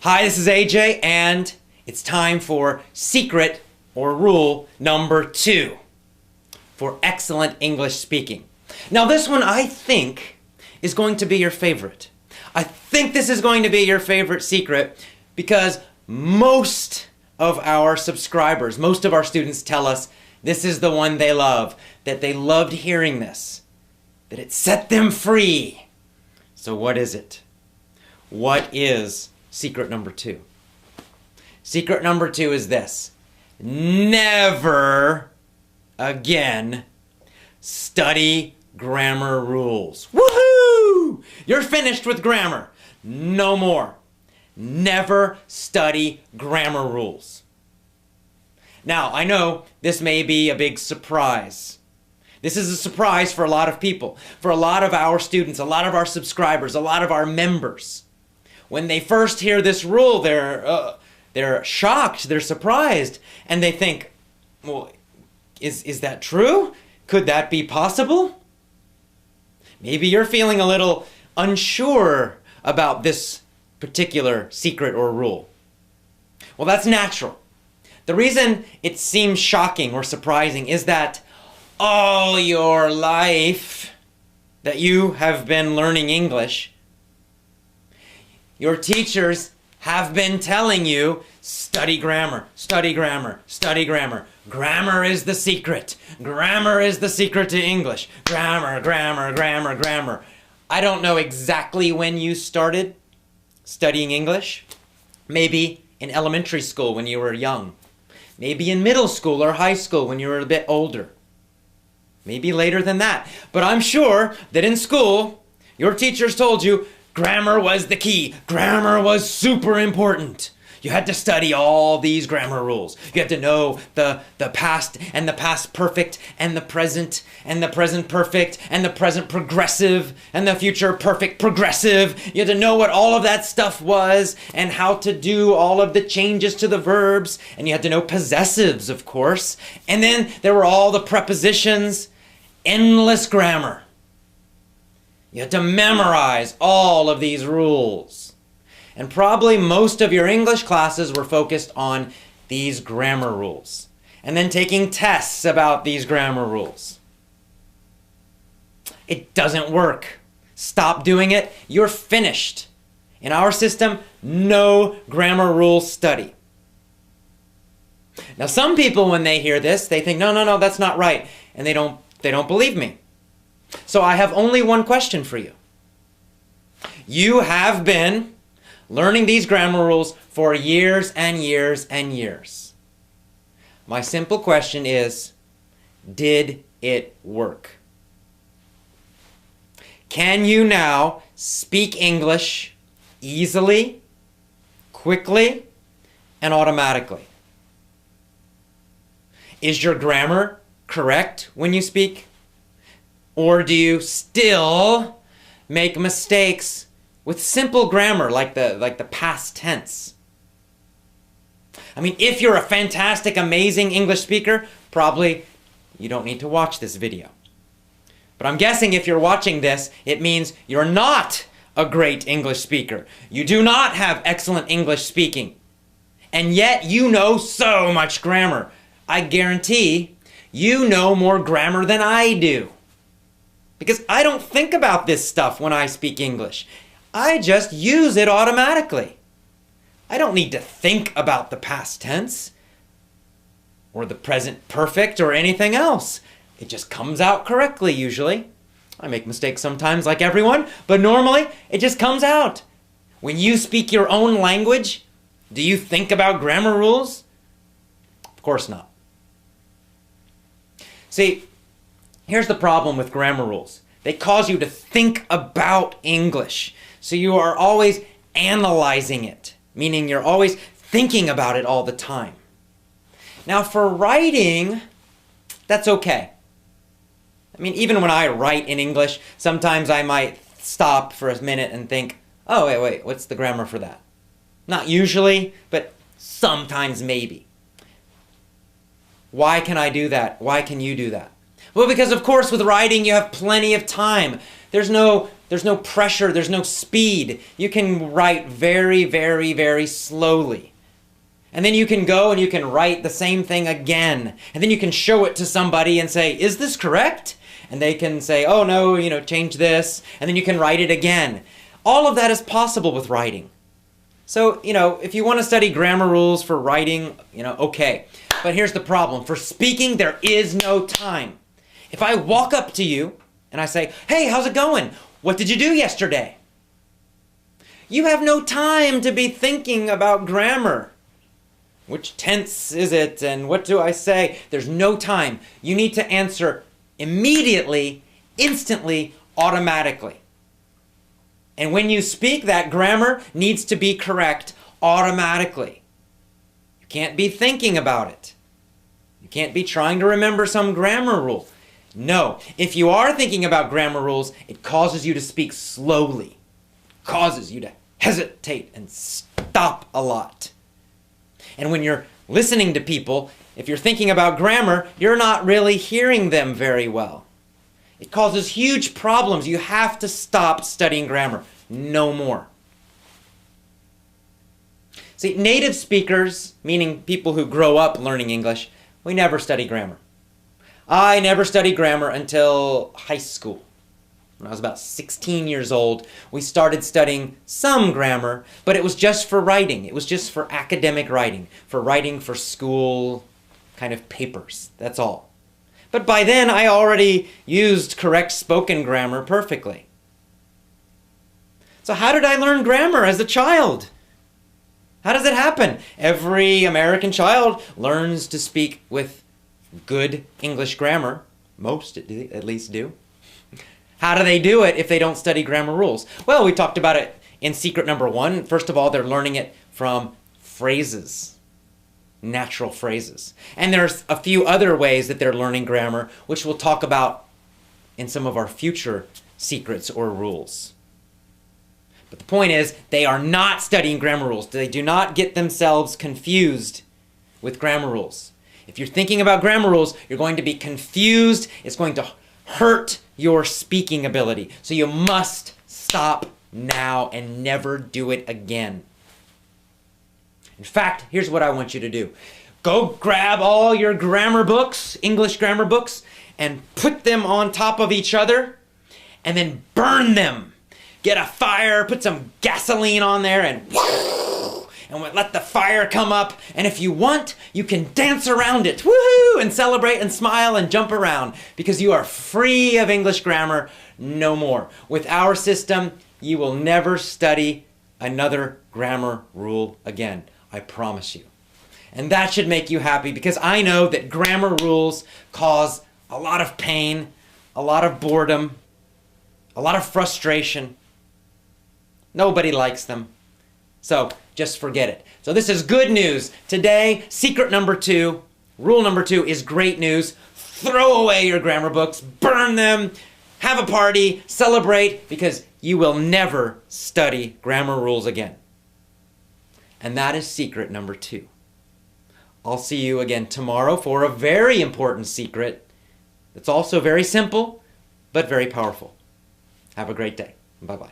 Hi, this is AJ, and it's time for secret or rule number 2 for excellent English speaking. Now, this one I think is going to be your favorite. I think this is going to be your favorite secret because most of our subscribers, most of our students tell us this is the one they love, that they loved hearing this, that it set them free. So what is it? What is secret number 2? Secret number 2 is this: never again study grammar rules. Woohoo! You're finished with grammar. No more. Never study grammar rules. Now, I know this may be a big surprise. This is a surprise for a lot of people, for a lot of our students, a lot of our subscribers, a lot of our members. When they first hear this rule, they're shocked, they're surprised, and they think, well, is that true? Could that be possible? Maybe you're feeling a little unsure about this particular secret or rule. Well, that's natural. The reason it seems shocking or surprising is that all your life that you have been learning English, your teachers have been telling you, study grammar, study grammar, study grammar. Grammar is the secret. Grammar is the secret to English. Grammar, grammar, grammar, grammar. I don't know exactly when you started studying English. Maybe in elementary school when you were young. Maybe in middle school or high school when you were a bit older. Maybe later than that. But I'm sure that in school, your teachers told you grammar was the key. Grammar was super important. You had to study all these grammar rules. You had to know the past and the past perfect and the present perfect and the present progressive and the future perfect progressive. You had to know what all of that stuff was and how to do all of the changes to the verbs. And you had to know possessives, of course. And then there were all the prepositions, endless grammar. You had to memorize all of these rules. And probably most of your English classes were focused on these grammar rules, and then taking tests about these grammar rules. It doesn't work. Stop doing it. You're finished. In our system, no grammar rule study. Now, some people, when they hear this, they think, no, that's not right, and they don't believe me. So I have only one question for you. You have been learning these grammar rules for years and years and years. My simple question is, did it work? Can you now speak English easily, quickly, and automatically? Is your grammar correct when you speak? Or do you still make mistakes with simple grammar like the past tense? I mean, if you're a fantastic, amazing English speaker, probably you don't need to watch this video. But I'm guessing if you're watching this, it means you're not a great English speaker. You do not have excellent English speaking. And yet you know so much grammar. I guarantee you know more grammar than I do. Because I don't think about this stuff when I speak English. I just use it automatically. I don't need to think about the past tense or the present perfect or anything else. It just comes out correctly usually. I make mistakes sometimes like everyone, but normally it just comes out. When you speak your own language, do you think about grammar rules? Of course not. See, here's the problem with grammar rules. They cause you to think about English. So you are always analyzing it, meaning you're always thinking about it all the time. Now, for writing, that's okay. I mean, even when I write in English, sometimes I might stop for a minute and think, oh, wait, what's the grammar for that? Not usually, but sometimes maybe. Why can I do that? Why can you do that? Well, because of course with writing you have plenty of time. There's no There's no pressure, there's no speed. You can write very, very, very slowly. And then you can go and you can write the same thing again. And then you can show it to somebody and say, is this correct? And they can say, oh no, change this. And then you can write it again. All of that is possible with writing. So, if you want to study grammar rules for writing, okay. But here's the problem. For speaking, there is no time. If I walk up to you and I say, hey, how's it going? What did you do yesterday? You have no time to be thinking about grammar. Which tense is it? And what do I say? There's no time. You need to answer immediately, instantly, automatically. And when you speak, that grammar needs to be correct automatically. You can't be thinking about it. You can't be trying to remember some grammar rule. No, if you are thinking about grammar rules, it causes you to speak slowly. It causes you to hesitate and stop a lot. And when you're listening to people, if you're thinking about grammar, you're not really hearing them very well. It causes huge problems. You have to stop studying grammar. No more. See, native speakers, meaning people who grow up learning English, we never study grammar. I never studied grammar until high school. When I was about 16 years old, we started studying some grammar, but it was just for writing. It was just for academic writing for school kind of papers. That's all. But by then, I already used correct spoken grammar perfectly. So how did I learn grammar as a child? How does it happen? Every American child learns to speak with good English grammar. Most at least do. How do they do it if they don't study grammar rules? Well, we talked about it in secret number 1. First of all, they're learning it from phrases, natural phrases. And there's a few other ways that they're learning grammar, which we'll talk about in some of our future secrets or rules. But the point is, they are not studying grammar rules. They do not get themselves confused with grammar rules. If you're thinking about grammar rules, you're going to be confused. It's going to hurt your speaking ability. So you must stop now and never do it again. In fact, here's what I want you to do. Go grab all your grammar books, English grammar books, and put them on top of each other, and then burn them. Get a fire, put some gasoline on there, and let the fire come up. And if you want, you can dance around it, woohoo, and celebrate and smile and jump around, because you are free of English grammar no more. With our system, you will never study another grammar rule again. I promise you. And that should make you happy, because I know that grammar rules cause a lot of pain, a lot of boredom, a lot of frustration. Nobody likes them. So just forget it. So this is good news. Today, secret number 2, rule number 2 is great news. Throw away your grammar books, burn them, have a party, celebrate, because you will never study grammar rules again. And that is secret number 2. I'll see you again tomorrow for a very important secret that's also very simple, but very powerful. Have a great day. Bye-bye.